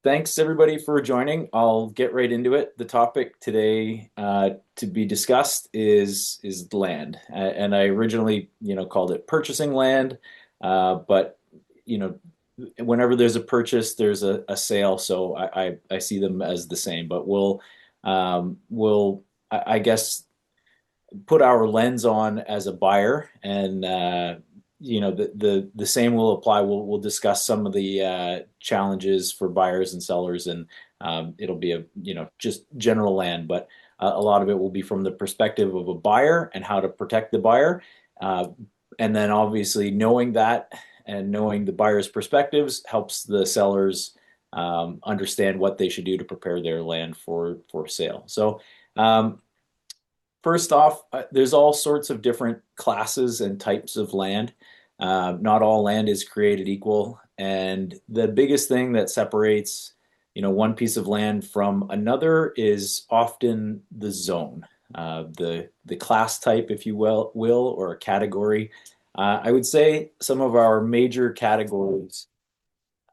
Thanks everybody for joining. I'll get right into it. The topic today to be discussed is land, and I originally, called it purchasing land, but you know, whenever there's a purchase, there's a sale, so I see them as the same. But we'll I guess put our lens on as a buyer, and the same will apply. We'll discuss some of the challenges for buyers and sellers, and it'll be a just general land, but a lot of it will be from the perspective of a buyer and how to protect the buyer, uh, and then obviously knowing that and knowing the buyer's perspectives helps the sellers understand what they should do to prepare their land for sale. So. First off, there's all sorts of different classes and types of land. Not all land is created equal, and the biggest thing that separates, one piece of land from another is often the zone, the class type, if you will, or a category. I would say some of our major categories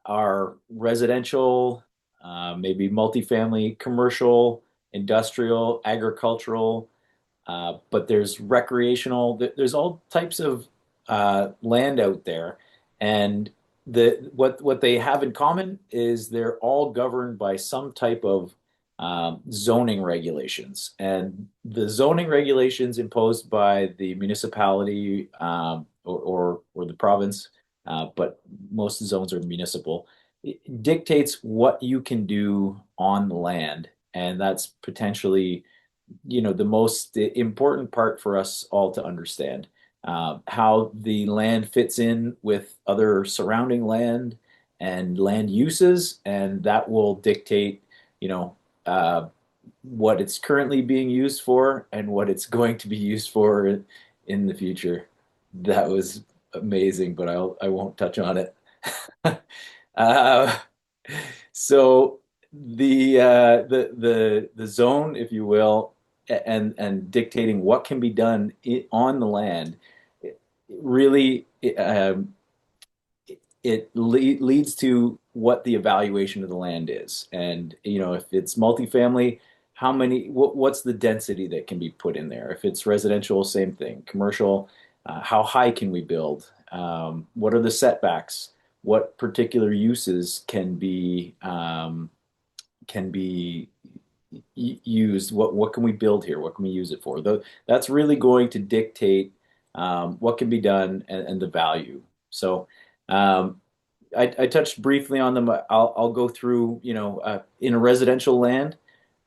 are residential, maybe multifamily, commercial, industrial, agricultural, but there's recreational. There's all types of land out there, and what they have in common is they're all governed by some type of zoning regulations, and the zoning regulations imposed by the municipality or the province, but most zones are municipal. It dictates what you can do on the land, and that's potentially the most important part for us all to understand how the land fits in with other surrounding land and land uses, and that will dictate, you know, uh, what it's currently being used for and what it's going to be used for in the future. That was amazing, but I won't touch on it. uh, so the zone, if you will, and dictating what can be done on the land, really it leads to what the evaluation of the land is. And if it's multifamily, what's the density that can be put in there? If it's residential, same thing. Commercial, how high can we build? What are the setbacks? What particular uses can be used? What can we build here? What can we use it for? That's really going to dictate what can be done, and the value. So um, I touched briefly on them. I'll go through, in a residential land,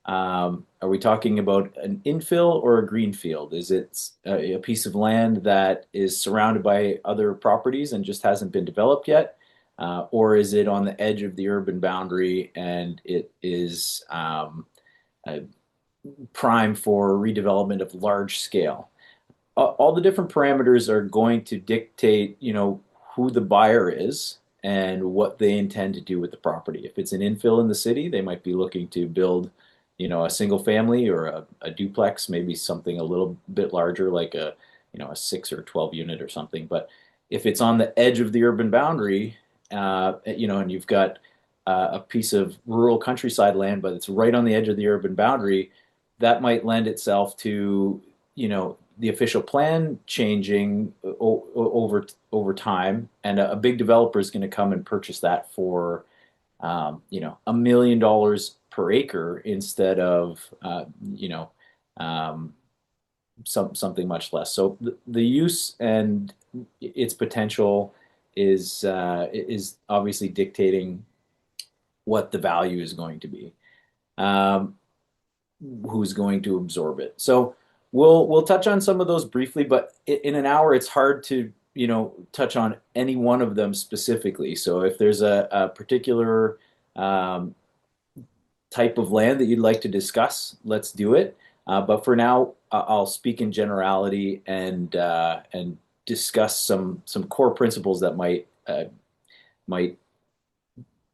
are we talking about an infill or a greenfield? Is it a piece of land that is surrounded by other properties and just hasn't been developed yet? Or is it on the edge of the urban boundary and it is uh, prime for redevelopment of large scale? All the different parameters are going to dictate, who the buyer is and what they intend to do with the property. If it's an infill in the city, they might be looking to build, a single family or a duplex, maybe something a little bit larger, like a 6 or 12 unit or something. But if it's on the edge of the urban boundary, and you've got a piece of rural countryside land, but it's right on the edge of the urban boundary, that might lend itself to, the official plan changing over time, and a big developer is going to come and purchase that for $1 million per acre instead of um, something much less. So the use and its potential is obviously dictating what the value is going to be. Um, who's going to absorb it? So we'll touch on some of those briefly, but in an hour it's hard to touch on any one of them specifically. So if there's a particular um, type of land that you'd like to discuss, let's do it. But for now, I'll speak in generality and discuss some core principles that might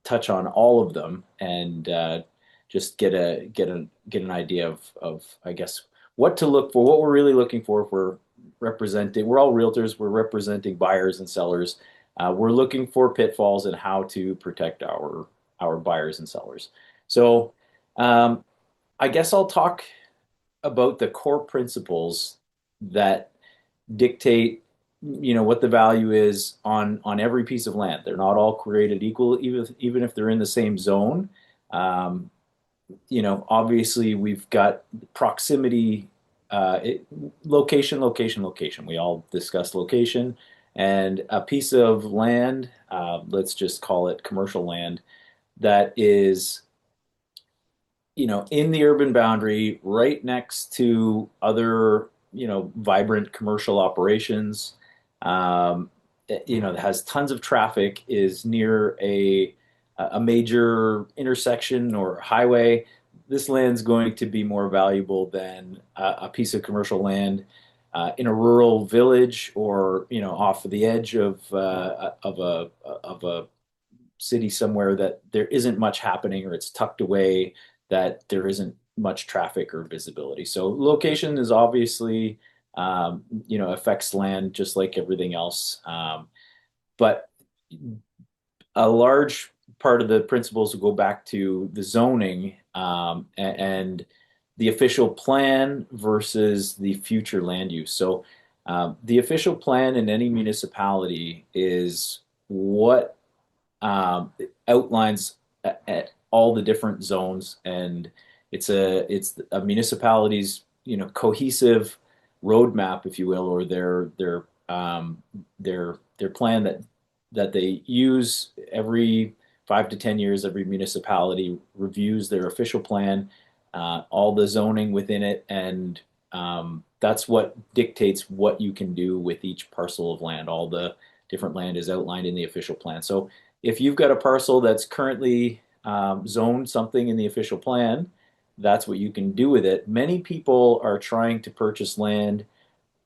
touch on all of them, and just get an idea of I guess what to look for, what we're really looking for if we're representing. We're all realtors. We're representing buyers and sellers. We're looking for pitfalls and how to protect our our buyers and sellers. So um, I guess I'll talk about the core principles that dictate, what the value is on every piece of land. They're not all created equal, even if they're in the same zone. Um, Obviously we've got proximity, location, location, location. We all discuss location, and a piece of land, let's just call it commercial land, that is in the urban boundary, right next to other, vibrant commercial operations, that has tons of traffic, is near a major intersection or highway. This land's going to be more valuable than a piece of commercial land in a rural village, or off of the edge of a city somewhere that there isn't much happening, or it's tucked away, that there isn't much traffic or visibility. So location is obviously, affects land just like everything else. But a large part of the principles will go back to the zoning, and the official plan versus the future land use. So the official plan in any municipality is what outlines at all the different zones, and it's a municipality's cohesive roadmap, if you will, or their plan that they use every 5 to 10 years. Every municipality reviews their official plan, all the zoning within it, and that's what dictates what you can do with each parcel of land. All the different land is outlined in the official plan. So if you've got a parcel that's currently zoned something in the official plan, that's what you can do with it. Many people are trying to purchase land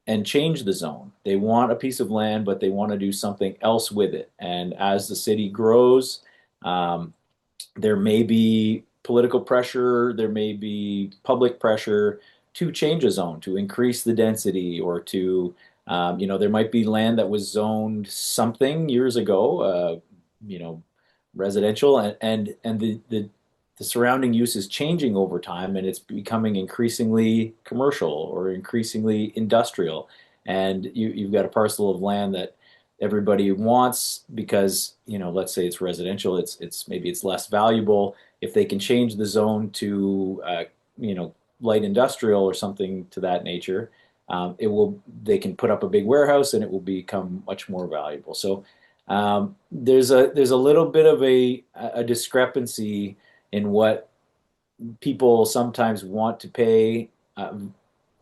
and change the zone. They want a piece of land, but they want to do something else with it. And as the city grows, um, there may be political pressure, there may be public pressure to change a zone, to increase the density, or to, there might be land that was zoned something years ago, you know, residential, and the surrounding use is changing over time, and it's becoming increasingly commercial or increasingly industrial. And you've got a parcel of land that everybody wants because, let's say it's residential, it's maybe it's less valuable. If they can change the zone to, light industrial or something to that nature, they can put up a big warehouse and it will become much more valuable. So there's a little bit of a discrepancy in what people sometimes want to pay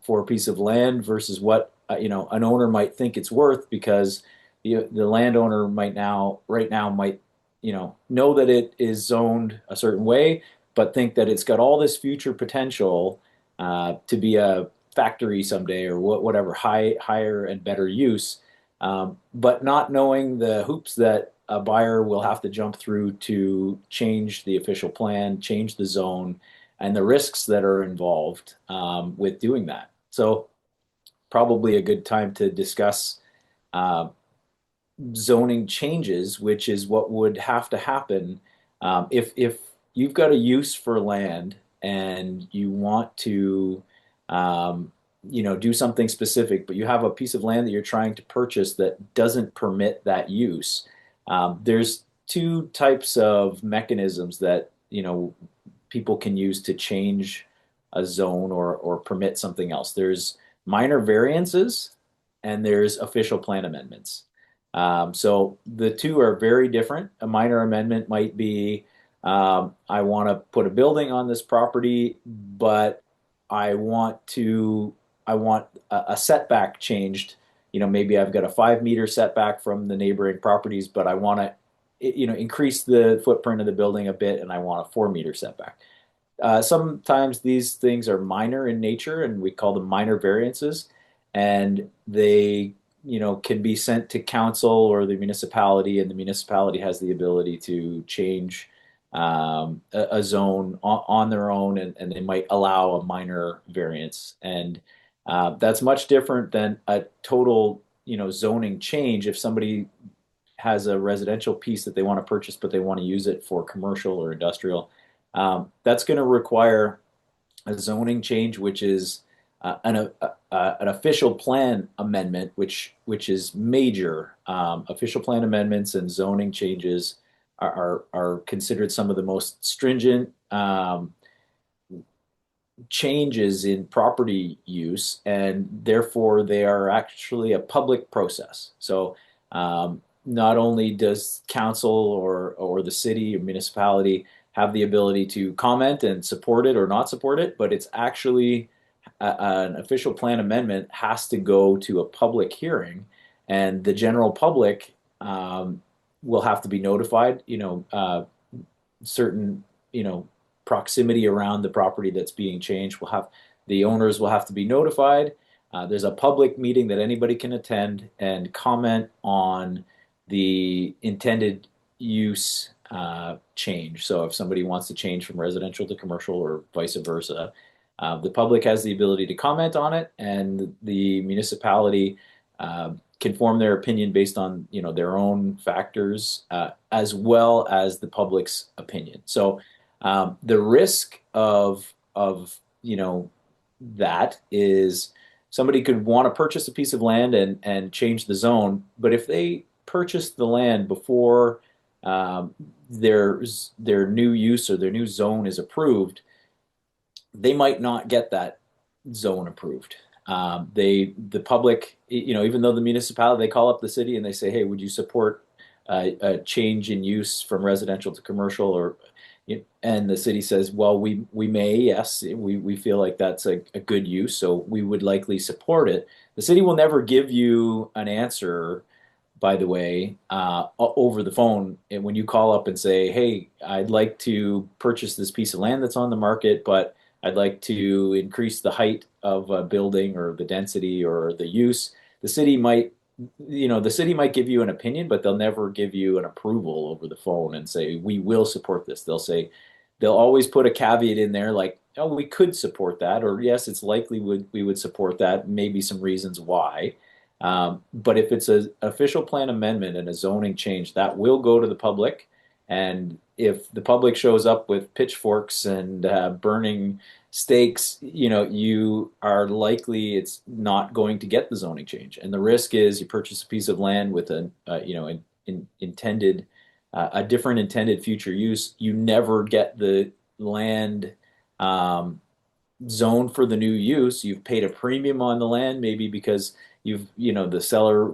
for a piece of land versus what an owner might think it's worth, because the landowner might now right now might know that it is zoned a certain way, but think that it's got all this future potential to be a factory someday, or whatever higher and better use, but not knowing the hoops that a buyer will have to jump through to change the official plan, change the zone, and the risks that are involved with doing that. So probably a good time to discuss uh, zoning changes, which is what would have to happen if you've got a use for land and you want to do something specific, but you have a piece of land that you're trying to purchase that doesn't permit that use. There's two types of mechanisms that people can use to change a zone or permit something else. There's minor variances and there's official plan amendments. So the two are very different. A minor amendment might be, I want to put a building on this property, but I want a setback changed. Maybe I've got a 5 meter setback from the neighboring properties, but I want to, increase the footprint of the building a bit, and I want a 4 meter setback. Sometimes these things are minor in nature, and we call them minor variances, and they, can be sent to council or the municipality, and the municipality has the ability to change a zone on their own, and they might allow a minor variance. And that's much different than a total, zoning change. If somebody has a residential piece that they want to purchase, but they want to use it for commercial or industrial. That's going to require a zoning change, which is an official plan amendment, which is major. Official plan amendments and zoning changes are considered some of the most stringent changes in property use, and therefore they are actually a public process. So not only does council or the city or municipality have the ability to comment and support it or not support it, but it's actually an official plan amendment has to go to a public hearing, and the general public will have to be notified. Certain proximity around the property that's being changed will have the owners will have to be notified. There's a public meeting that anybody can attend and comment on the intended use change. So if somebody wants to change from residential to commercial or vice versa, the public has the ability to comment on it, and the municipality can form their opinion based on their own factors, as well as the public's opinion. So the risk of that is somebody could want to purchase a piece of land and change the zone, but if they purchase the land before their new use or their new zone is approved, they might not get that zone approved. The public, even though the municipality, they call up the city and they say, "Hey, would you support a change in use from residential to commercial?" And the city says, "Well, we may, yes, we feel like that's a good use, so we would likely support it." The city will never give you an answer, by the way, over the phone. And when you call up and say, "Hey, I'd like to purchase this piece of land that's on the market, but I'd like to increase the height of a building or the density or the use," the city might give you an opinion, but they'll never give you an approval over the phone and say, "We will support this." They'll always put a caveat in there like, "Oh, we could support that," or "Yes, it's likely we would support that, maybe some reasons why." But if it's an official plan amendment and a zoning change, that will go to the public. And if the public shows up with pitchforks and burning stakes, you are likely it's not going to get the zoning change. And the risk is you purchase a piece of land with intended a different intended future use. You never get the land zoned for the new use. You've paid a premium on the land, maybe because the seller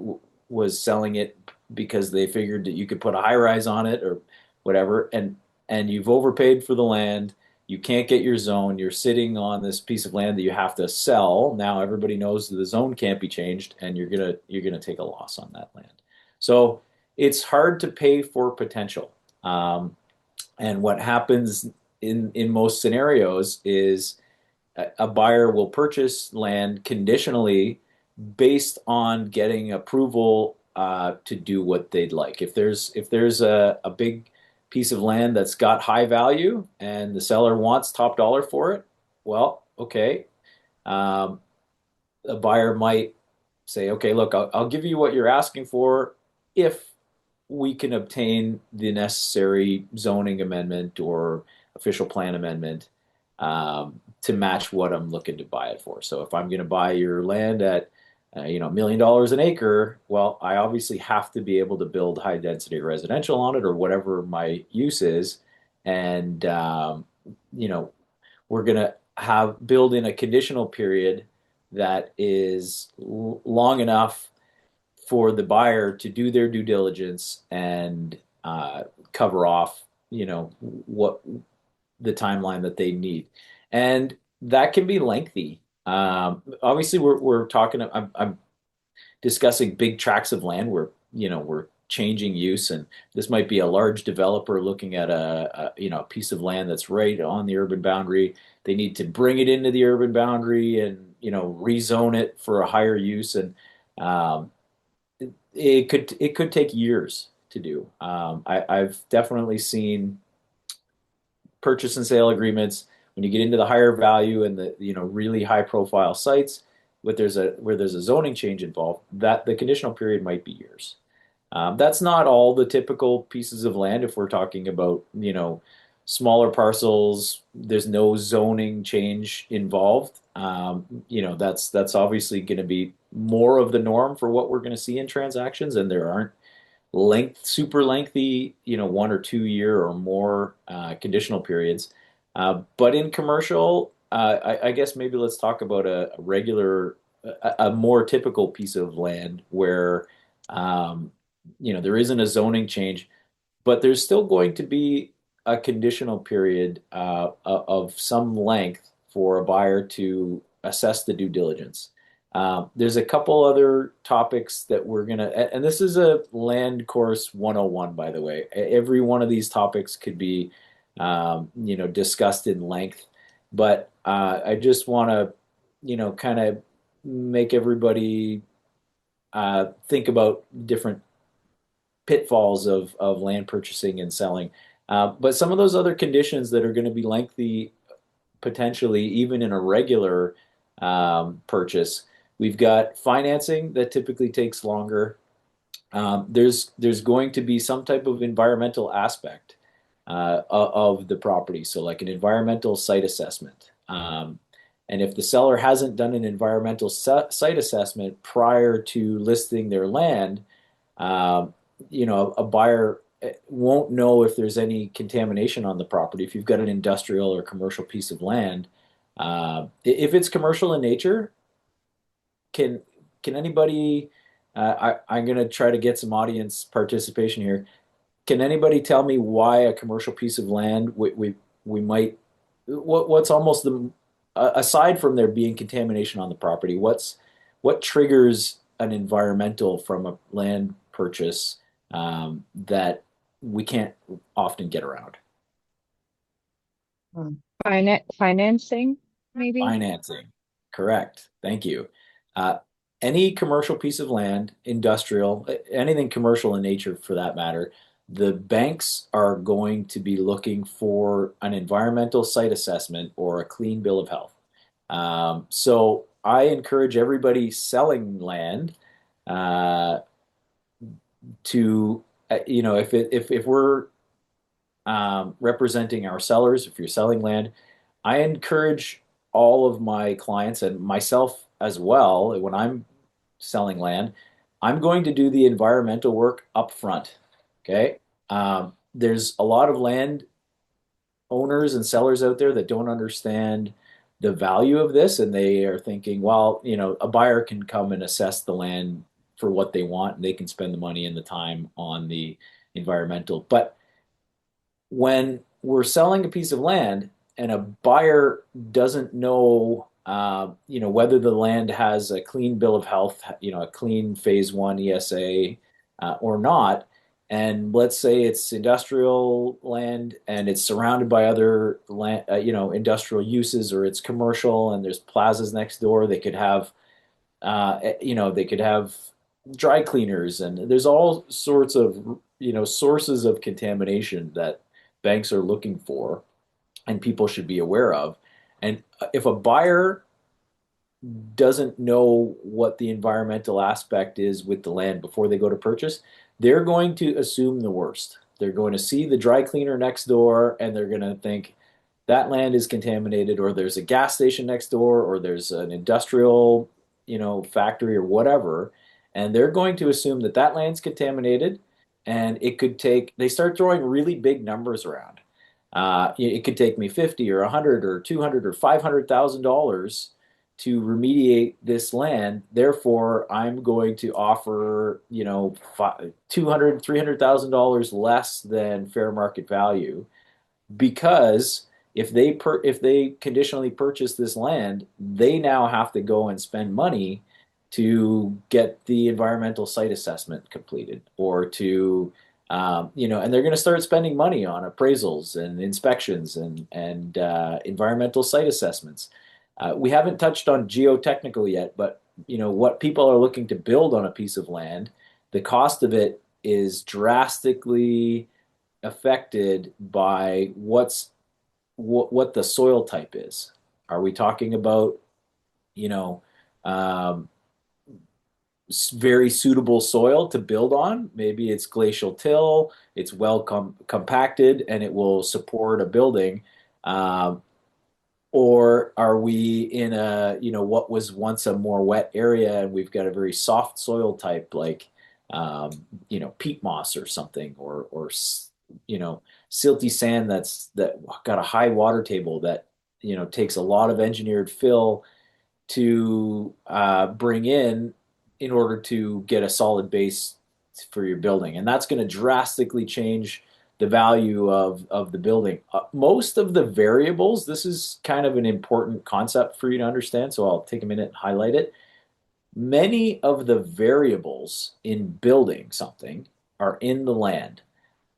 was selling it because they figured that you could put a high rise on it or whatever, and you've overpaid for the land. You can't get your zone. You're sitting on this piece of land that you have to sell. Now everybody knows that the zone can't be changed, and you're gonna take a loss on that land. So it's hard to pay for potential. And what happens in most scenarios is a buyer will purchase land conditionally based on getting approval to do what they'd like. If there's a big piece of land that's got high value and the seller wants top dollar for it, well, okay. Um, a buyer might say, "Okay, look, I'll give you what you're asking for if we can obtain the necessary zoning amendment or official plan amendment to match what I'm looking to buy it for." So if I'm going to buy your land at $1 million an acre, well, I obviously have to be able to build high density residential on it or whatever my use is, and you know we're going to have build in a conditional period that is long enough for the buyer to do their due diligence and cover off, what the timeline that they need, and that can be lengthy. Obviously, we're talking. I'm discussing big tracts of land where we're changing use, and this might be a large developer looking at a piece of land that's right on the urban boundary. They need to bring it into the urban boundary and rezone it for a higher use, and um, it could take years to do. I've definitely seen purchase and sale agreements when you get into the higher value and the really high profile sites where there's a zoning change involved, that the conditional period might be years. That's not all the typical pieces of land. If we're talking about, smaller parcels, there's no zoning change involved. That's obviously going to be more of the norm for what we're going to see in transactions, and there aren't super lengthy, 1 or 2 year or more conditional periods. But in commercial, I guess maybe let's talk about a regular, a more typical piece of land where, um, there isn't a zoning change, but there's still going to be a conditional period of some length for a buyer to assess the due diligence. There's a couple other topics that we're gonna, and this is a land course 101, by the way. Every one of these topics could be, discussed in length, but I just want to, kind of make everybody think about different pitfalls of land purchasing and selling. But some of those other conditions that are going to be lengthy, potentially even in a regular purchase, we've got financing that typically takes longer. There's going to be some type of environmental aspect of the property, so like an environmental site assessment. And if the seller hasn't done an environmental site assessment prior to listing their land, um, a buyer won't know if there's any contamination on the property. If you've got an industrial or commercial piece of land, if it's commercial in nature, can can anybody? I'm going to try to get some audience participation here. Can anybody tell me why a commercial piece of land we might what's almost the aside from there being contamination on the property, what triggers an environmental from a land purchase that we can't often get around? Financing, maybe? Financing. Correct. Thank you. Uh, any commercial piece of land, industrial, anything commercial in nature for that matter, the banks are going to be looking for an environmental site assessment or a clean bill of health. So I encourage everybody selling land uh, to, if we're representing our sellers, if you're selling land, I encourage all of my clients and myself as well, when I'm selling land, I'm going to do the environmental work up front. Okay. There's a lot of land owners and sellers out there that don't understand the value of this, and they are thinking, well, a buyer can come and assess the land for what they want, and they can spend the money and the time on the environmental. But when we're selling a piece of land and a buyer doesn't know, whether the land has a clean bill of health, a clean phase one ESA or not, and let's say it's industrial land and it's surrounded by other land, industrial uses, or it's commercial and there's plazas next door, they could have dry cleaners, and there's all sorts of, sources of contamination that banks are looking for and people should be aware of. And if a buyer doesn't know what the environmental aspect is with the land before they go to purchase, they're going to assume the worst. They're going to see the dry cleaner next door and they're going to think that land is contaminated, or there's a gas station next door, or there's an industrial, factory or whatever. And they're going to assume that that land's contaminated, and it could take, they start throwing really big numbers around. It could take me 50 or 100 or 200 or $500,000 to remediate this land. Therefore, I'm going to offer, 200, $300,000 less than fair market value, because if they conditionally purchase this land, they now have to go and spend money to get the environmental site assessment completed, or to and they're going to start spending money on appraisals and inspections and environmental site assessments. We haven't touched on geotechnical yet, but what people are looking to build on a piece of land, the cost of it is drastically affected by what the soil type is. Are we talking about, you know, um, very suitable soil to build on. Maybe it's glacial till, it's well compacted, and it will support a building. Um, or are we in what was once a more wet area and we've got a very soft soil type like, peat moss or something, or you know, silty sand that got a high water table that, takes a lot of engineered fill to bring in order to get a solid base for your building. And that's going to drastically change the value of the building. Most of the variables, this is kind of an important concept for you to understand, so I'll take a minute and highlight it. Many of the variables in building something are in the land.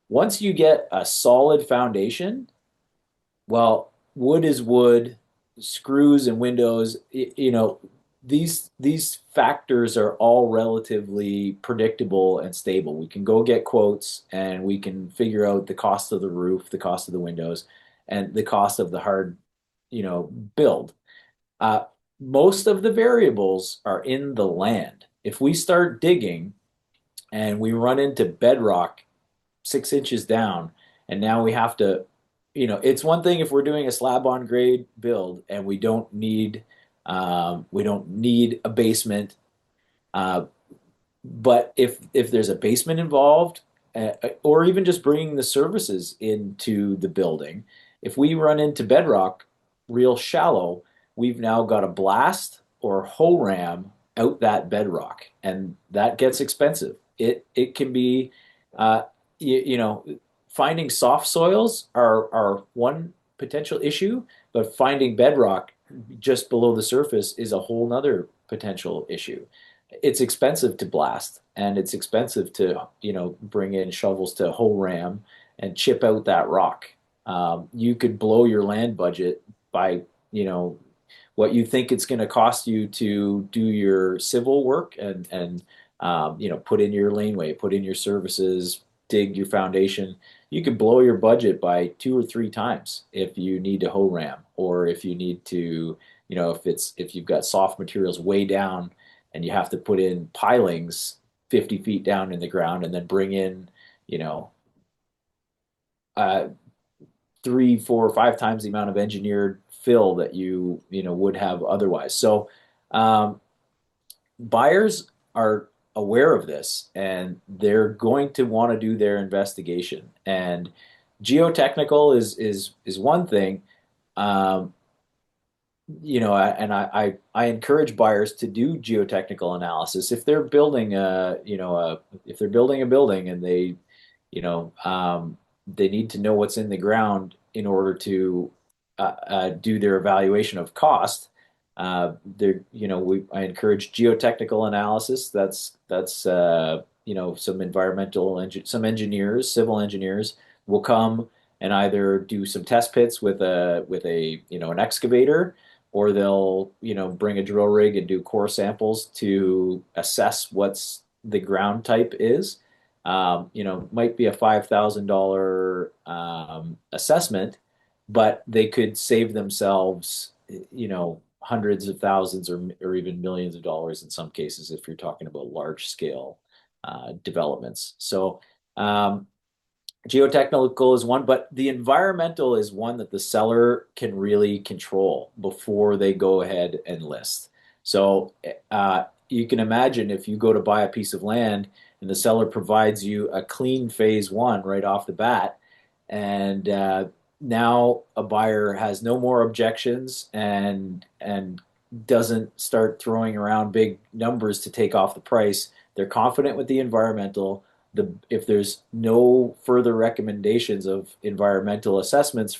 Once you get a solid foundation, well, wood is wood, screws and windows, these factors are all relatively predictable and stable. We can go get quotes and we can figure out the cost of the roof, the cost of the windows, and the cost of the hard, build. Uh, Most of the variables are in the land. If we start digging and we run into bedrock 6 inches down, and now we have to, it's one thing if we're doing a slab on grade build and we don't need a basement. Uh, but if there's a basement involved, or even just bringing the services into the building, if we run into bedrock real shallow, we've now got to blast or hoe ram out that bedrock, and that gets expensive. It can be, uh, finding soft soils are one potential issue, but finding bedrock just below the surface is a whole nother potential issue. It's expensive to blast, and it's expensive to, bring in shovels to hoe ram and chip out that rock. You could blow your land budget by, what you think it's going to cost you to do your civil work and put in your laneway, put in your services, dig your foundation. You could blow your budget by 2 or 3 times if you need to hoe ram, or if you need to, if you've got soft materials way down and you have to put in pilings 50 feet down in the ground and then bring in, you know, uh, 3, 4, 5 times the amount of engineered fill that you would have otherwise. So um, buyers are aware of this, and they're going to want to do their investigation. And geotechnical is one thing. Um, and I encourage buyers to do geotechnical analysis if they're building if they're building a building and they need to know what's in the ground in order to do their evaluation of cost. I encourage geotechnical analysis. That's some engineers, civil engineers will come and either do some test pits with an excavator, or they'll bring a drill rig and do core samples to assess what's the ground type is. Might be a $5,000 assessment, but they could save themselves, hundreds of thousands or even millions of dollars in some cases if you're talking about large scale developments. So geotechnical is one, but the environmental is one that the seller can really control before they go ahead and list. So you can imagine if you go to buy a piece of land and the seller provides you a clean phase one right off the bat, and now a buyer has no more objections and doesn't start throwing around big numbers to take off the price. They're confident with the environmental. If there's no further recommendations of environmental assessments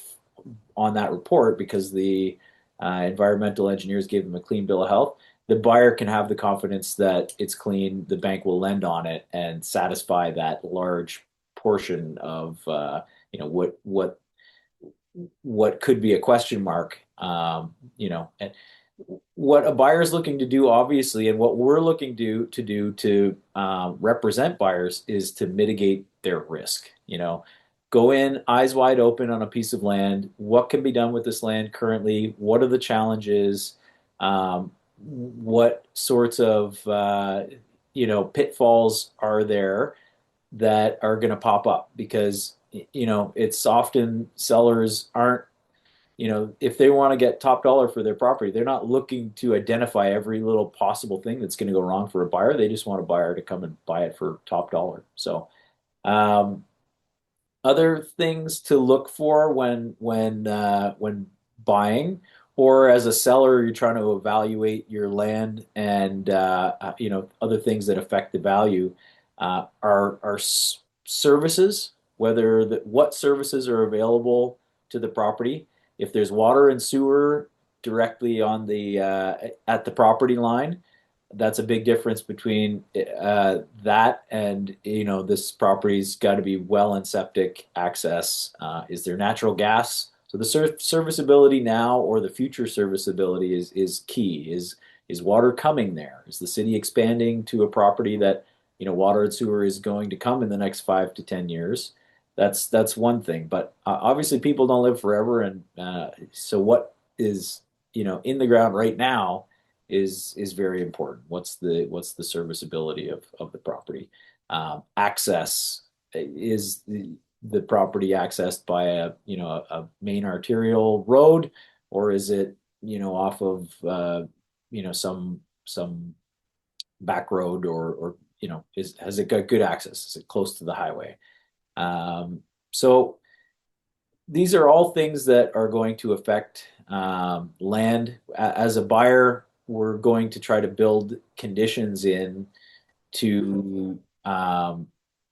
on that report because the environmental engineers gave them a clean bill of health, the buyer can have the confidence that it's clean. The bank will lend on it and satisfy that large portion of what could be a question mark. And what a buyer is looking to do, obviously, and what we're looking to represent buyers is to mitigate their risk. Go in eyes wide open on a piece of land. What can be done with this land currently? What are the challenges? What sorts of pitfalls are there that are going to pop up because it's often sellers aren't, if they want to get top dollar for their property, they're not looking to identify every little possible thing that's going to go wrong for a buyer. They just want a buyer to come and buy it for top dollar. So, um, other things to look for when buying, or as a seller, you're trying to evaluate your land and other things that affect the value are services, what services are available to the property. If there's water and sewer directly on the at the property line, that's a big difference between that and this property's got to be well and septic access. Is there natural gas? So the serviceability now or the future serviceability is key. Is water coming there? Is the city expanding to a property that water and sewer is going to come in the next 5 to 10 years? That's one thing. But obviously people don't live forever, and so what is in the ground right now is very important. What's the serviceability of the property? Access, is the property accessed by a main arterial road, or is it off of some back road, or has it got good access? Is it close to the highway? So these are all things that are going to affect land. As a buyer, we're going to try to build conditions in to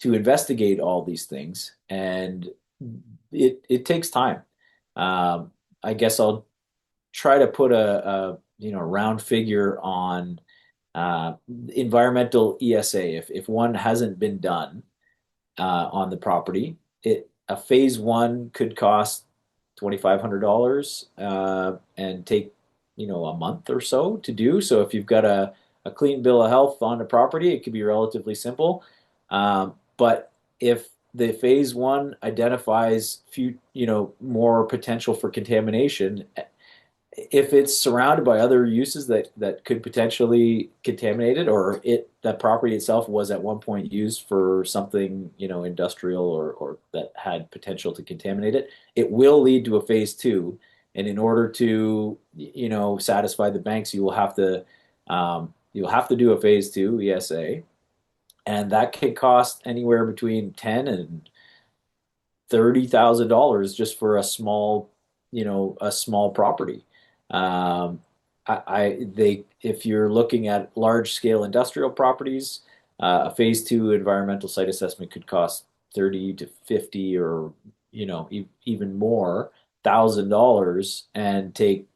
investigate all these things, and it takes time. I guess I'll try to put a round figure on environmental ESA. If one hasn't been done on the property. A phase one could cost $2,500 and take a month or so to do. So if you've got a clean bill of health on the property, it could be relatively simple. But if the phase one identifies more potential for contamination, if it's surrounded by other uses that could potentially contaminate it, or that property itself was at one point used for something industrial, or that had potential to contaminate it, it will lead to a phase two. And in order to satisfy the banks, you'll have to do a phase two ESA, and that could cost anywhere between 10 and $30,000 just for a small property. Um, if you're looking at large scale industrial properties, a phase two environmental site assessment could cost 30 to 50, or even more, $1,000, and take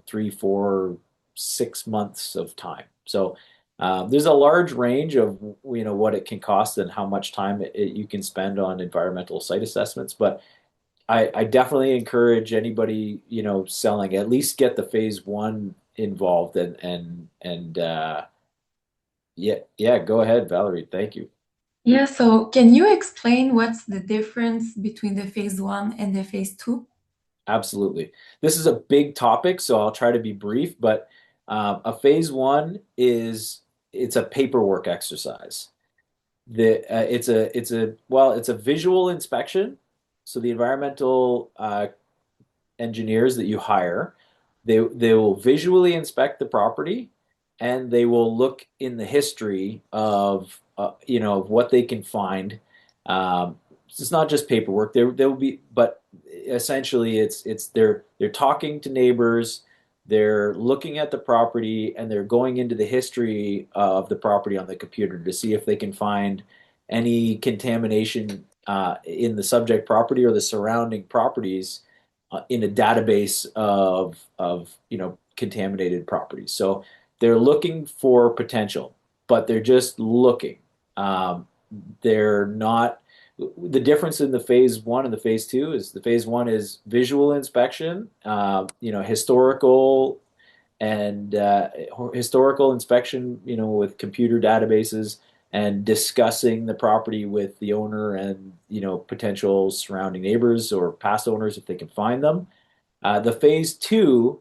3, 4, 6 months of time. So there's a large range of what it can cost and how much time you can spend on environmental site assessments. But I definitely encourage anybody selling, at least get the phase one involved, and yeah, go ahead, Valerie. Thank you. Yeah, so can you explain what's the difference between the phase one and the phase two? Absolutely. This is a big topic, so I'll try to be brief. But a phase one it's a paperwork exercise. It's a visual inspection. So the environmental engineers that you hire, they will visually inspect the property, and they will look in the history of what they can find. It's not just paperwork. There will be, but essentially they're talking to neighbors, they're looking at the property, and they're going into the history of the property on the computer to see if they can find any contamination in the subject property or the surrounding properties in a database of contaminated properties. So they're looking for potential, but they're just looking. Um, they're not. The difference in the phase one and the phase two is the phase one is visual inspection, and historical inspection, with computer databases, and discussing the property with the owner and potential surrounding neighbors or past owners if they can find them. The phase two,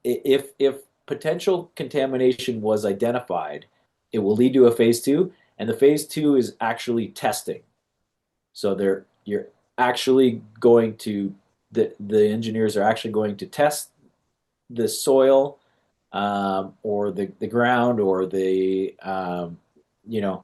if potential contamination was identified, it will lead to a phase two, and the phase two is actually testing. So you're actually going to the engineers are actually going to test the soil, or the ground, or you know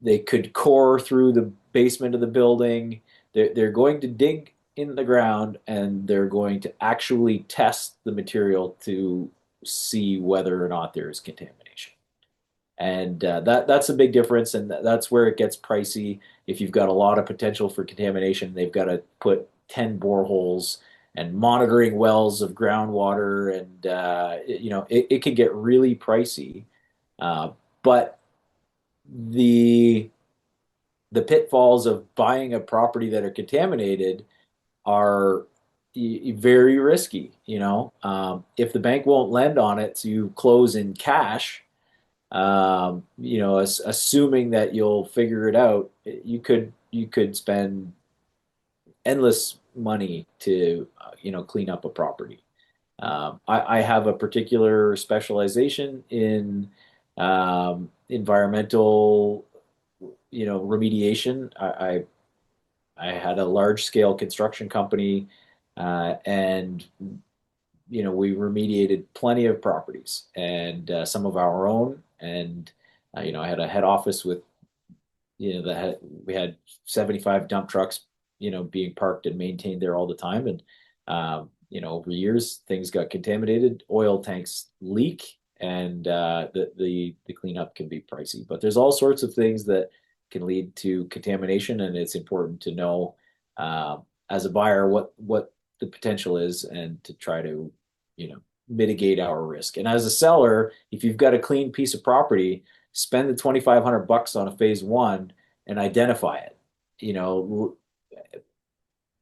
they could core through the basement of the building. They're going to dig in the ground, and they're going to actually test the material to see whether or not there is contamination. And that's a big difference, and that's where it gets pricey. If you've got a lot of potential for contamination, they've got to put 10 boreholes and monitoring wells of groundwater, and it can get really pricey. But the the pitfalls of buying a property that are contaminated are very risky. If the bank won't lend on it, so you close in cash, assuming that you'll figure it out, you could spend endless money to clean up a property. I have a particular specialization in environmental, remediation. I had a large scale construction company, and we remediated plenty of properties, and some of our own. And I had a head office with, we had 75 dump trucks, being parked and maintained there all the time. And over years, things got contaminated, oil tanks leak, and the cleanup can be pricey. But there's all sorts of things that can lead to contamination, and it's important to know, as a buyer, what the potential is, and to try to mitigate our risk. And as a seller, if you've got a clean piece of property, spend the $2,500 on a phase one and identify it.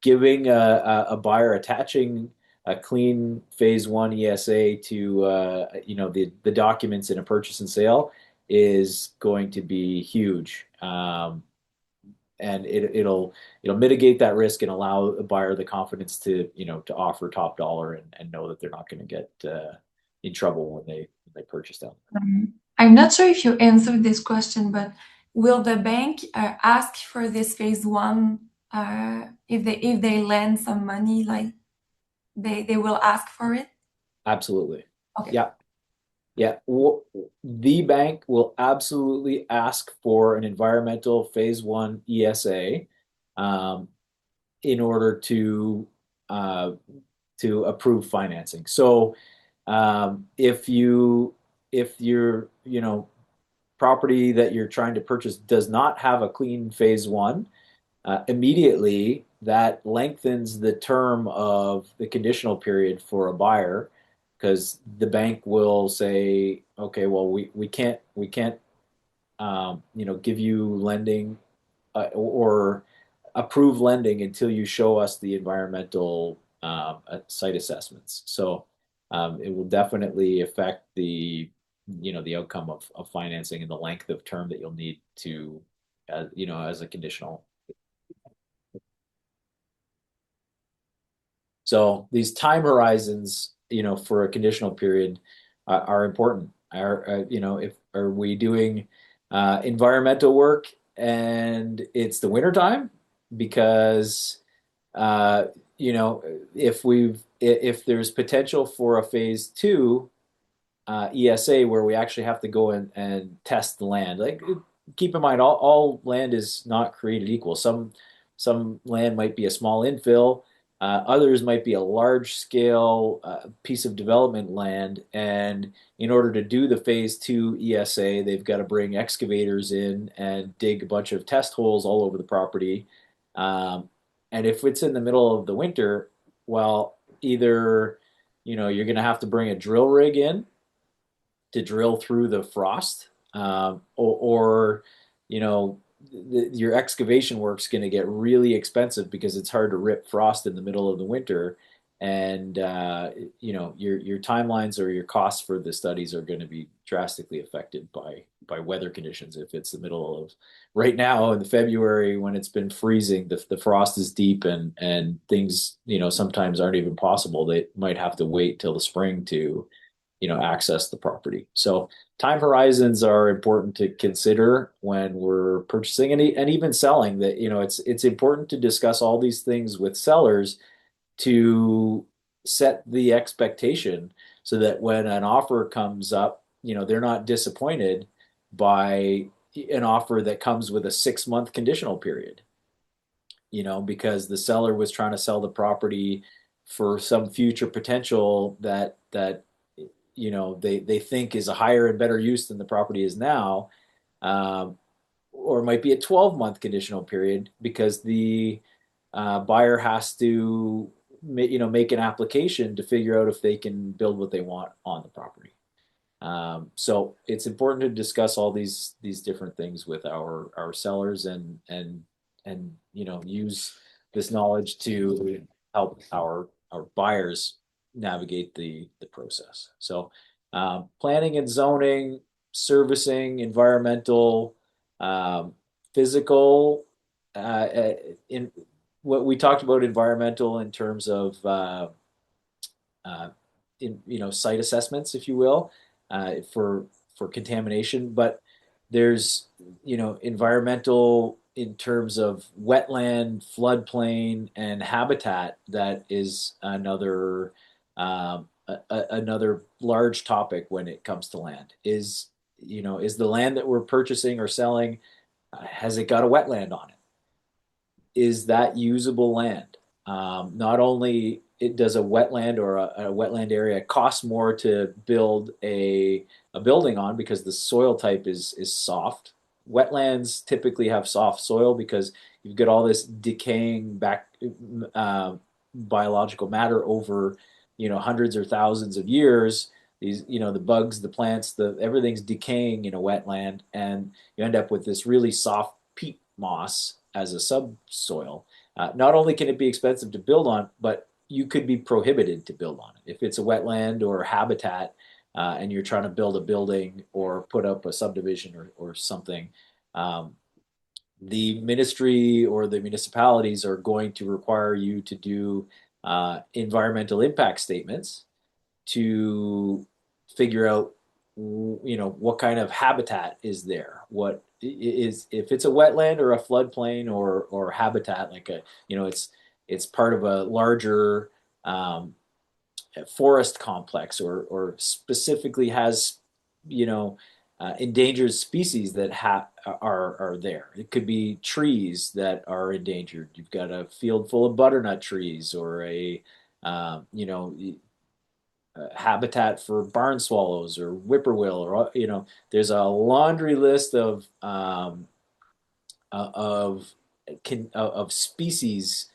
Giving a buyer, attaching a clean phase one ESA to the documents in a purchase and sale is going to be huge. And it'll mitigate that risk and allow a buyer the confidence to offer top dollar, and know that they're not going to get in trouble when they purchase them. I'm not sure if you answered this question, but will the bank ask for this phase one, if they lend some money, like they will ask for it? Absolutely. Okay. Yeah. Yeah. The bank will absolutely ask for an environmental phase one ESA, in order uh, to approve financing. So, if your property that you're trying to purchase does not have a clean phase one, immediately that lengthens the term of the conditional period for a buyer, because the bank will say, okay, well, we can't give you lending, or approve lending until you show us the environmental site assessments. So it will definitely affect the outcome of financing, and the length of term that you'll need to, as a conditional. So these time horizons, for a conditional period, are important. If are we doing environmental work and it's the winter time? Because uh, if there's potential for a phase two ESA, where we actually have to go and test the land. Like, keep in mind, all land is not created equal. Some land might be a small infill, others might be a large scale piece of development land. And in order to do the phase two ESA, they've got to bring excavators in and dig a bunch of test holes all over the property. Um, and if it's in the middle of the winter, well, either you're going to have to bring a drill rig in to drill through the frost, or your excavation work's going to get really expensive, because it's hard to rip frost in the middle of the winter. And your timelines or your costs for the studies are going to be drastically affected by weather conditions. If it's the middle of right now in the February, when it's been freezing, the frost is deep, and things sometimes aren't even possible. They might have to wait till the spring to access the property. So time horizons are important to consider when we're purchasing and even selling. That it's important to discuss all these things with sellers to set the expectation so that when an offer comes up, they're not disappointed by an offer that comes with a 6 month conditional period, because the seller was trying to sell the property for some future potential that they think is a higher and better use than the property is now. Um, or it might be a 12-month conditional period because the buyer has to make an application to figure out if they can build what they want on the property. So it's important to discuss all these different things with our sellers and use this knowledge to help our buyers navigate the process. So planning and zoning, servicing, environmental, um, physical. In what we talked about environmental in terms of uh, site assessments, if you will, for contamination. But there's environmental in terms of wetland, floodplain, and habitat. That is another large topic when it comes to land. Is the land that we're purchasing or selling, has it got a wetland on it? Is that usable land? Not only it does a wetland or a wetland area cost more to build a building on because the soil type is soft. Wetlands typically have soft soil because you've got all this decaying back uh, biological matter over hundreds or thousands of years. These the bugs, the plants, the everything's decaying in a wetland, and you end up with this really soft peat moss as a subsoil. Not only can it be expensive to build on, but you could be prohibited to build on it if it's a wetland or habitat, and you're trying to build a building or put up a subdivision or something. Um, the ministry or the municipalities are going to require you to do environmental impact statements to figure out what kind of habitat is there, what is, if it's a wetland or a floodplain or habitat, like it's part of a larger um, forest complex, or specifically has endangered species that are there. It could be trees that are endangered. You've got a field full of butternut trees, or a habitat for barn swallows or whippoorwill, or there's a laundry list of of species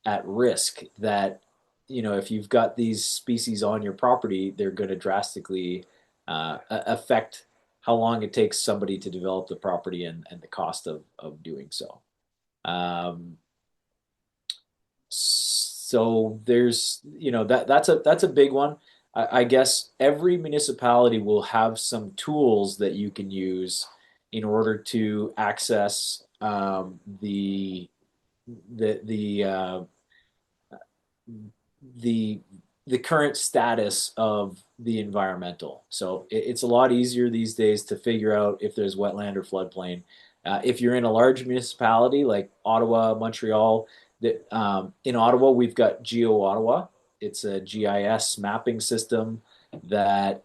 at risk that if you've got these species on your property, they're going to drastically affect how long it takes somebody to develop the property and the cost of doing so. Um, so there's that's a big one. I guess every municipality will have some tools that you can use in order to access the the current status of the environmental. So it's a lot easier these days to figure out if there's wetland or floodplain. If you're in a large municipality like Ottawa, Montreal, in Ottawa we've got Geo Ottawa. It's a GIS mapping system that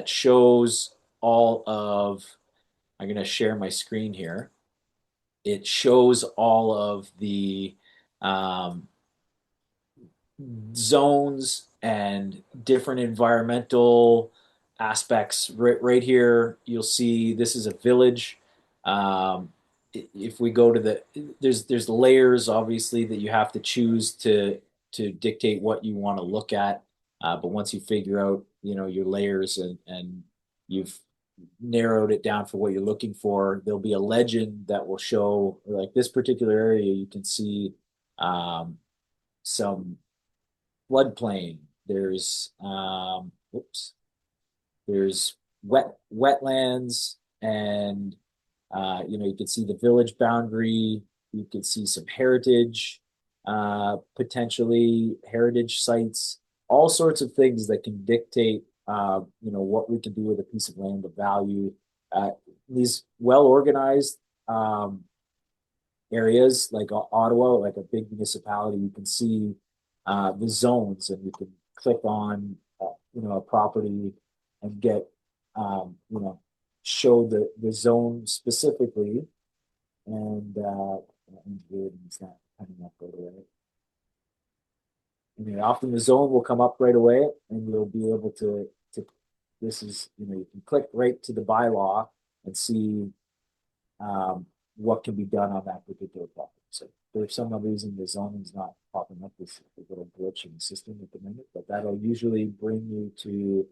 shows all of. I'm going to share my screen here. It shows all of the um, zones and different environmental aspects. Right here, you'll see this is a village. Um, if we go to there's layers obviously that you have to choose to dictate what you want to look at. But once you figure out your layers and you've narrowed it down for what you're looking for, there'll be a legend that will show, like this particular area, you can see some floodplain. There's wetlands, and you can see the village boundary. You can see some heritage, potentially heritage sites, all sorts of things that can dictate what we can do with a piece of land, the value. These well organized areas like Ottawa, like a big municipality, you can see the zones, and you can click on a property and get show the zone specifically, and it's not coming up right away. I mean, often the zone will come up right away, and you'll be able to. This is you can click right to the bylaw and see what can be done on that particular property. So for some reason the zoning's not popping up, this little glitch in the system at the minute, but that'll usually bring you to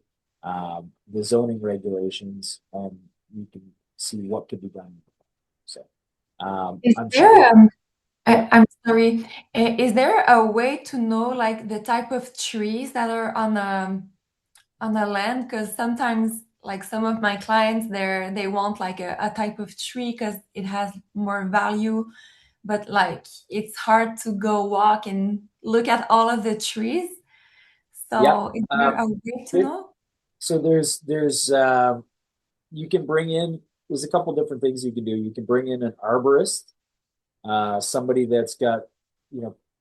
the zoning regulations, and you can see what could be done. So Is I'm there, sure. I'm sorry, is there a way to know like the type of trees that are on the land? Because sometimes like some of my clients they want like a type of tree because it has more value, but like it's hard to go walk and look at all of the trees. Yeah. So is there a way to There, know? so there's you can bring in, there's a couple different things you can do. You can bring in an arborist, somebody that's got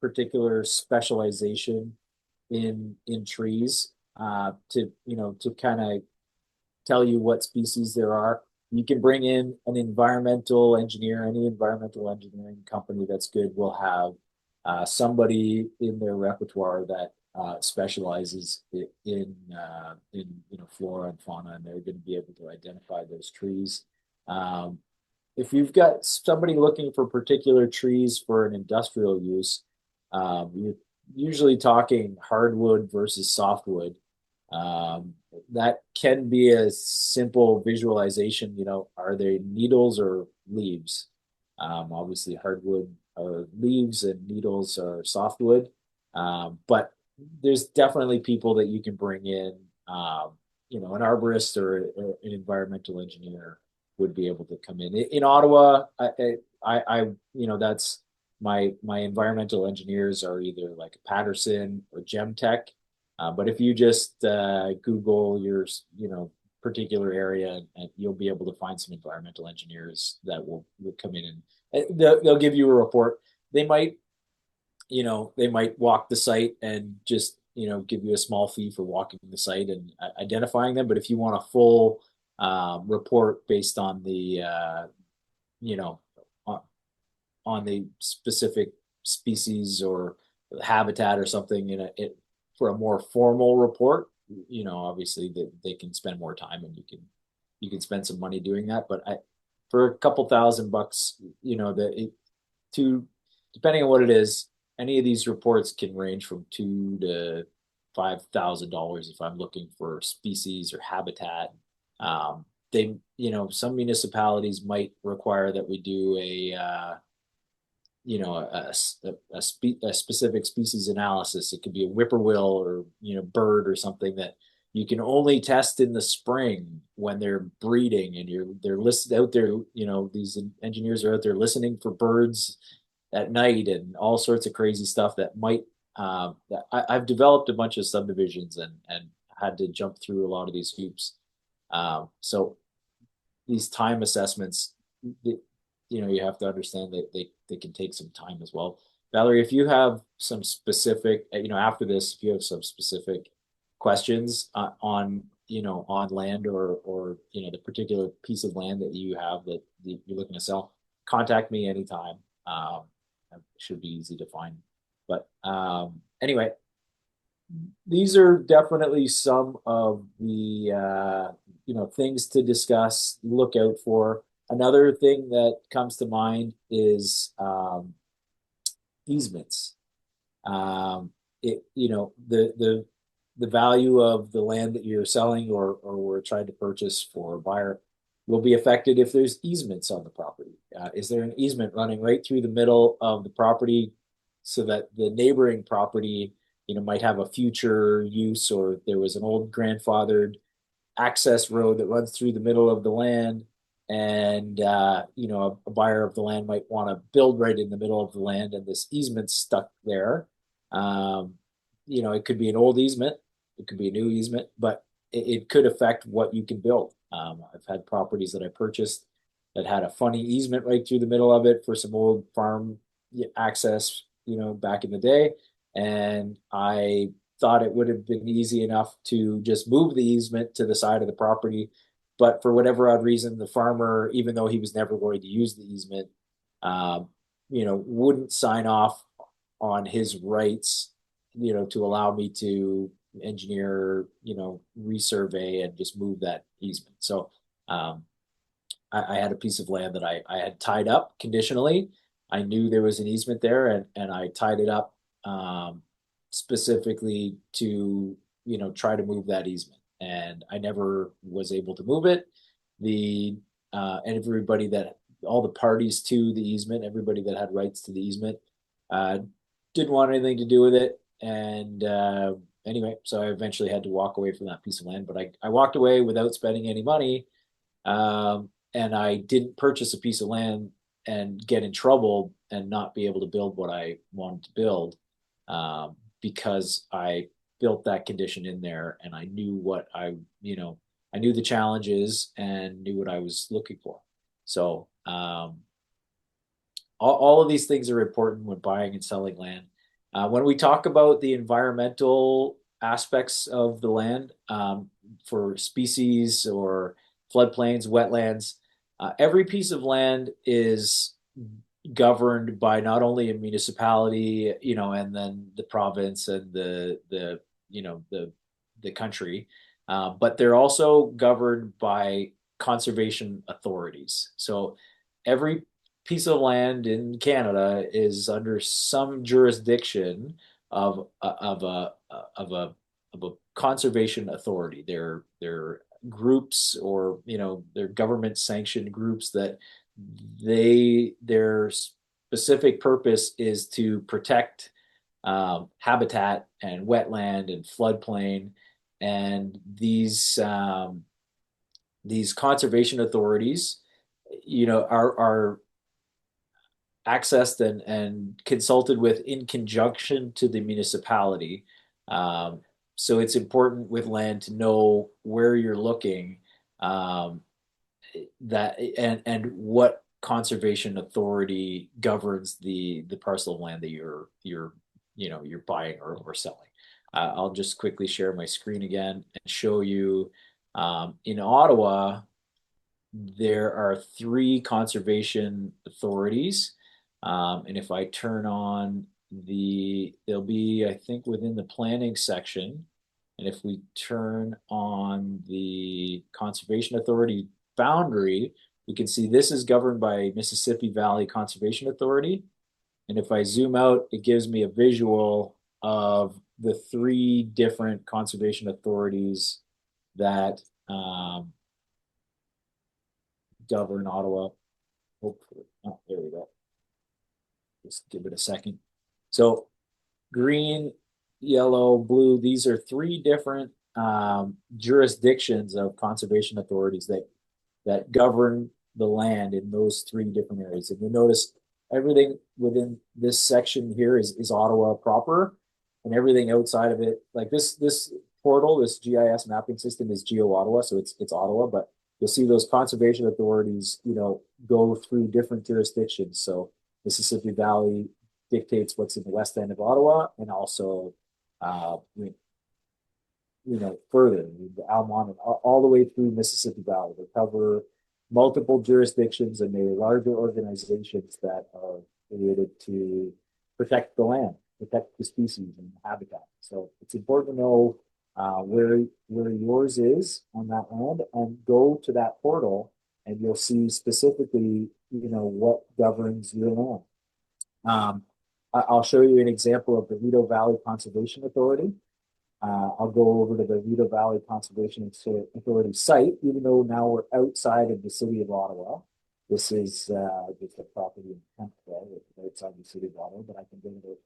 particular specialization in trees, to kind of tell you what species there are. You can bring in an environmental engineer. Any environmental engineering company that's good will have somebody in their repertoire that specializes in flora and fauna, and they're going to be able to identify those trees. Um, if you've got somebody looking for particular trees for an industrial use, you're usually talking hardwood versus softwood. That can be a simple visualization. Are they needles or leaves? Obviously, hardwood are leaves and needles are softwood. But there's definitely people that you can bring in. An arborist or an environmental engineer would be able to come in Ottawa. That's my environmental engineers are either like Patterson or Gemtech. But if you just Google your particular area, and you'll be able to find some environmental engineers that will come in, and they'll give you a report. They might walk the site and just give you a small fee for walking the site and identifying them. But if you want a full report based on the you know on, on the specific species or habitat or something, for a more formal report, obviously they can spend more time, and you can spend some money doing that. But for a couple $1,000, to depending on what it is, any of these reports can range from $2,000 to $5,000 if I'm looking for species or habitat. Some municipalities might require that we do a specific species analysis. It could be a whippoorwill or bird or something that you can only test in the spring when they're breeding, and they're listed out there. These engineers are out there listening for birds at night and all sorts of crazy stuff that might. I've developed a bunch of subdivisions and had to jump through a lot of these hoops. So these time assessments, you have to understand that they can take some time as well. Valerie, if you have some specific, after this, if you have some specific questions on land or the particular piece of land that you have that you're looking to sell, contact me anytime. It should be easy to find. But anyway, these are definitely some of the things to discuss, look out for. Another thing that comes to mind is easements. The value of the land that you're selling or we're trying to purchase for a buyer will be affected if there's easements on the property. Is there an easement running right through the middle of the property so that the neighboring property, might have a future use, or there was an old grandfathered access road that runs through the middle of the land, and a buyer of the land might want to build right in the middle of the land, and this easement's stuck there. It could be an old easement, it could be a new easement, but it could affect what you can build. I've had properties that I purchased that had a funny easement right through the middle of it for some old farm access, back in the day. And I thought it would have been easy enough to just move the easement to the side of the property. But for whatever odd reason, the farmer, even though he was never going to use the easement, um, wouldn't sign off on his rights, to allow me to engineer, resurvey and just move that easement. So um, I had a piece of land that I had tied up conditionally. I knew there was an easement there, and I tied it up specifically to, try to move that easement. And I never was able to move it. The and everybody that all the parties to the easement, everybody that had rights to the easement, uh, didn't want anything to do with it. And anyway, so I eventually had to walk away from that piece of land. But I walked away without spending any money, and I didn't purchase a piece of land and get in trouble and not be able to build what I wanted to build, because I built that condition in there and I knew I knew the challenges and knew what I was looking for. So all of these things are important when buying and selling land. When we talk about the environmental aspects of the land, for species or floodplains, wetlands, every piece of land is governed by not only a municipality, and then the province and the country, but they're also governed by conservation authorities. So every piece of land in Canada is under some jurisdiction of of a of a of a conservation authority. They're groups, or they're government sanctioned groups that their specific purpose is to protect habitat and wetland and floodplain. And these conservation authorities, are accessed and consulted with in conjunction to the municipality. So it's important with land to know where you're looking, um, that and what conservation authority governs the parcel of land that you're buying or selling. I'll just quickly share my screen again and show you, in Ottawa there are three conservation authorities. And if I turn on they'll be, I think, within the planning section. And if we turn on the conservation authority boundary, we can see this is governed by Mississippi Valley Conservation Authority. And if I zoom out, it gives me a visual of the three different conservation authorities that govern Ottawa. Hopefully, oh, there we go. Just give it a second. So green, yellow, blue, these are three different jurisdictions of conservation authorities that govern the land in those three different areas. And you notice everything within this section here is Ottawa proper, and everything outside of it, like this portal, this GIS mapping system, is Geo Ottawa, so it's Ottawa, but you'll see those conservation authorities, go through different jurisdictions. So Mississippi Valley dictates what's in the west end of Ottawa, and also, further, the Almont, all the way through Mississippi Valley. They cover multiple jurisdictions, and they're larger organizations that are created to protect the land, protect the species and the habitat. So it's important to know where yours is on that land, and go to that portal, and you'll see specifically, what governs your land. I'll show you an example of the Rideau Valley Conservation Authority. I'll go over to the Rideau Valley Conservation Authority site, even though now we're outside of the city of Ottawa. This is just a property in Kemptville, outside the city of Ottawa, but I can go to the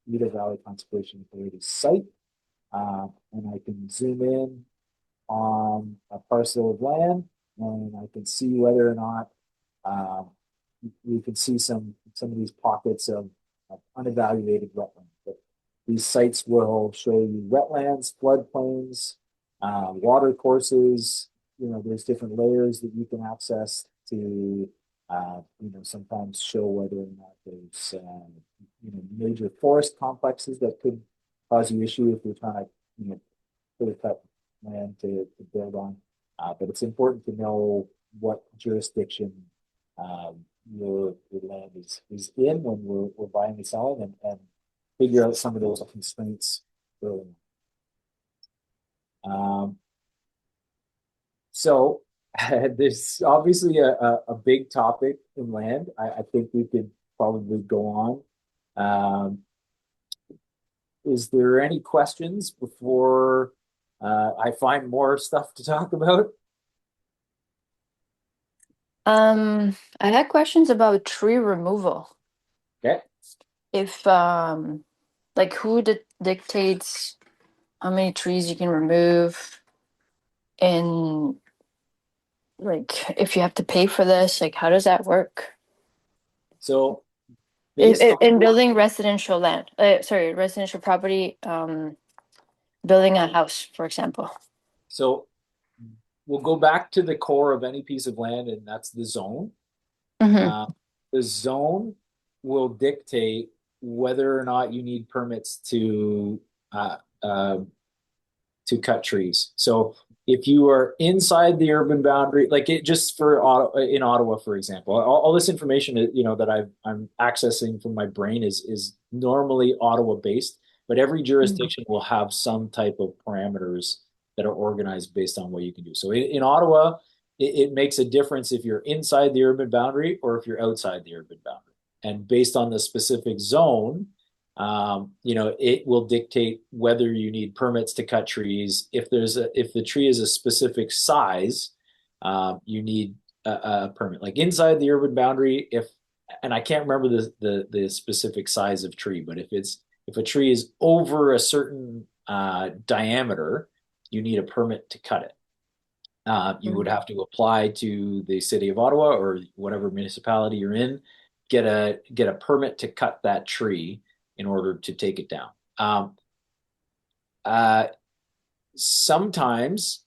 Rideau Valley Conservation Authority site, and I can zoom in on a parcel of land, and I can see whether or not we can see some of these pockets of unevaluated wetlands. But these sites will show you wetlands, floodplains, Water courses, there's different layers that you can access to, sometimes show whether or not there's, major forest complexes that could cause you issue if you're trying to, clear cut land to build on. But it's important to know what jurisdiction your land is in when we're buying and selling, and figure out some of those constraints early on. So there's obviously a big topic in land. I think we could probably go on. Is there any questions before I find more stuff to talk about? I had questions about tree removal. Okay. If like who dictates how many trees you can remove, and like if you have to pay for this, like how does that work? So based In on building residential land, residential property, building a house, for example. so we'll go back to the core of any piece of land, and that's the zone. Mm-hmm. Uh, the zone will dictate whether or not you need permits uh, uh, to cut trees. So if you are inside the urban boundary, like it just for in Ottawa, for example, all this information that I'm accessing from my brain is normally Ottawa based, but every jurisdiction will have some type of parameters that are organized based on what you can do. So in Ottawa, it makes a difference if you're inside the urban boundary or if you're outside the urban boundary. And based on the specific zone, it will dictate whether you need permits to cut trees. If the tree is a specific size, you need a permit. Like inside the urban boundary, and I can't remember the specific size of tree, but if a tree is over a certain diameter, you need a permit to cut it. You would have to apply to the city of Ottawa or whatever municipality you're in, get a permit to cut that tree in order to take it down. Uh, Sometimes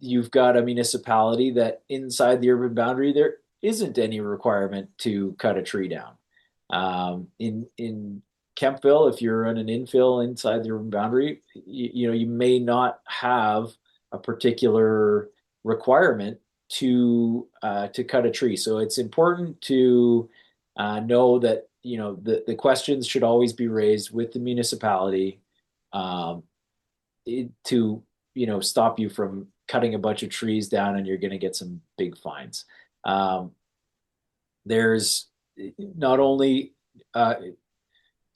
you've got a municipality that inside the urban boundary there isn't any requirement to cut a tree down. In Kempville, if you're in an infill inside the urban boundary, you may not have a particular requirement to cut a tree. So it's important to know that the questions should always be raised with the municipality um, to stop you from cutting a bunch of trees down and you're going to get some big fines. Um, there's not only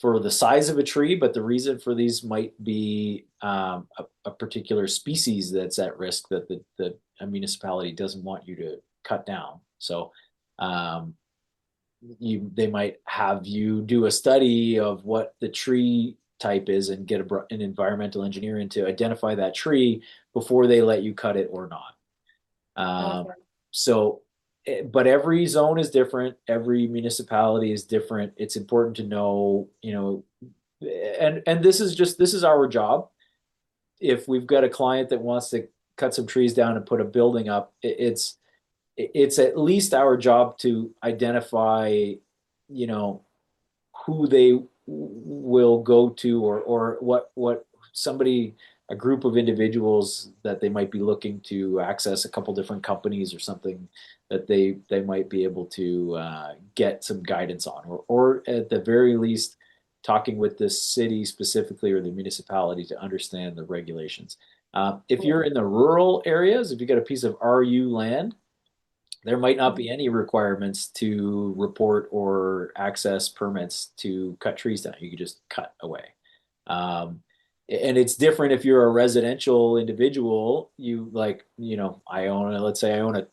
for the size of a tree, but the reason for these might be a particular species that's at risk that a municipality doesn't want you to cut down. So um, they might have you do a study of what the tree type is and get an environmental engineer in to identify that tree before they let you cut it or not. Okay. So, but every zone is different. Every municipality is different. It's important to know, and this is our job. If we've got a client that wants to cut some trees down and put a building up, it's at least our job to identify, who they will go to or what somebody a group of individuals that they might be looking to access a couple different companies or something that they might be able to get some guidance on or at the very least talking with the city specifically or the municipality to understand the regulations. If you're in the rural areas, if you got a piece of RU land, there might not be any requirements to report or access permits to cut trees down. You could just cut away. And it's different if you're a residential individual. Let's say I own a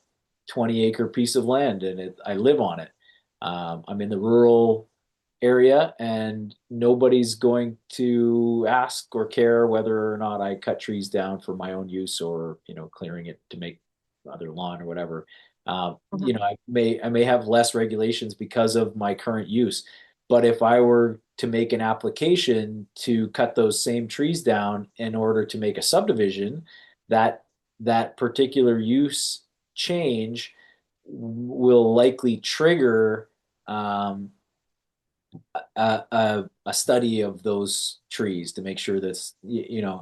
20-acre piece of land and I live on it. I'm in the rural area and nobody's going to ask or care whether or not I cut trees down for my own use or, clearing it to make other lawn or whatever. I may have less regulations because of my current use. But if I were to make an application to cut those same trees down in order to make a subdivision, that particular use change will likely trigger a study of those trees to make sure that's,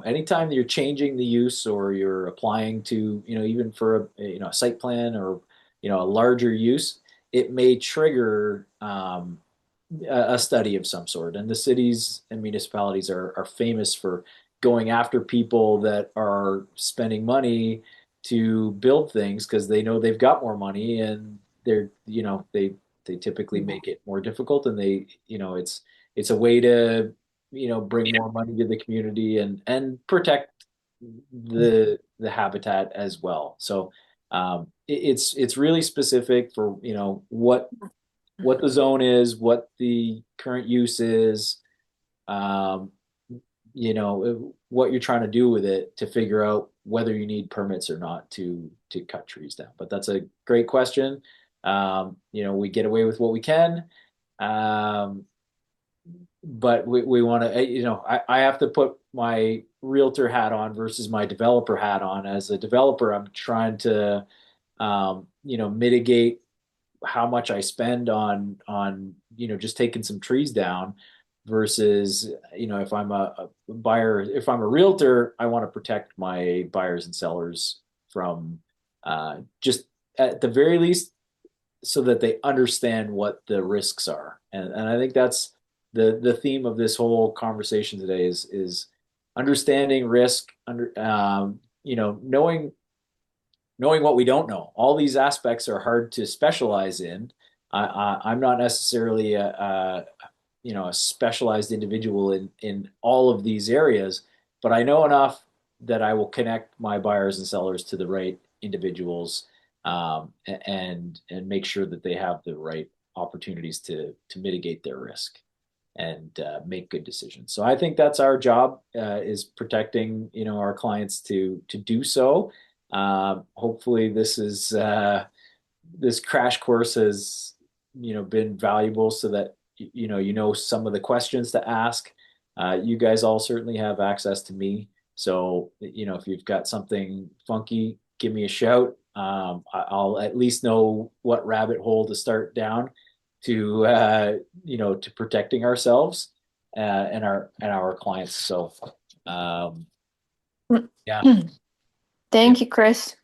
anytime you're changing the use or you're applying to, even for a site plan or a larger use, it may trigger a study of some sort. And the cities and municipalities are famous for going after people that are spending money to build things because they know they've got more money, and they typically make it more difficult, and it's a way to bring more money to the community and protect the habitat as well. So it's really specific for what the zone is, what the current use is, um, what you're trying to do with it to figure out whether you need permits or not to cut trees down. But that's a great question. We get away with what we can, um, but we want to. I have to put my realtor hat on versus my developer hat on. As a developer, I'm trying to mitigate how much I spend on just taking some trees down versus if I'm a buyer, if I'm a realtor, I want to protect my buyers and sellers from just at the very least so that they understand what the risks are. And I think that's the theme of this whole conversation today is understanding risk, knowing what we don't know. All these aspects are hard to specialize in. I'm not necessarily a specialized individual in all of these areas, but I know enough that I will connect my buyers and sellers to the right individuals, and make sure that they have the right opportunities to mitigate their risk and make good decisions. So I think that's our job, is protecting our clients to do so. Hopefully this crash course has been valuable so that some of the questions to ask. You guys all certainly have access to me, so if you've got something funky, give me a shout. I'll at least know what rabbit hole to start down to protecting ourselves and our clients. So yeah, yeah, Thank you, Chris.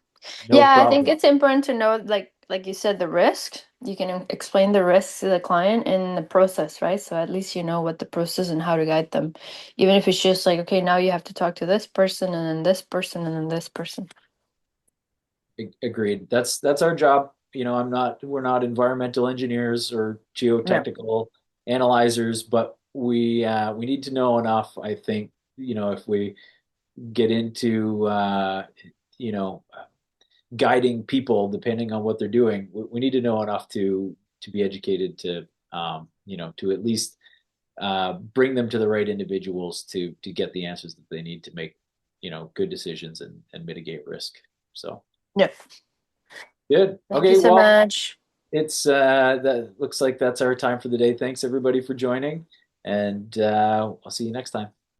no Yeah, I think problem. it's important to know, like you said, the risk. You can explain the risks to the client in the process, right? So at least you know what the process and how to guide them. Even if it's just like, okay, now you have to talk to this person and then this person and then this person. Agreed. That's our job. We're not environmental engineers or Yeah. geotechnical analyzers, but we need to know enough, I think, if we get into you know guiding people depending on what they're doing, we need to know enough to be educated to at least bring them to the right individuals to get the answers that they need to make good decisions and mitigate risk. So Yep. good. Thank you Okay, so well, much. it's that looks like that's our time for the day. Thanks everybody for joining, and I'll see you next time.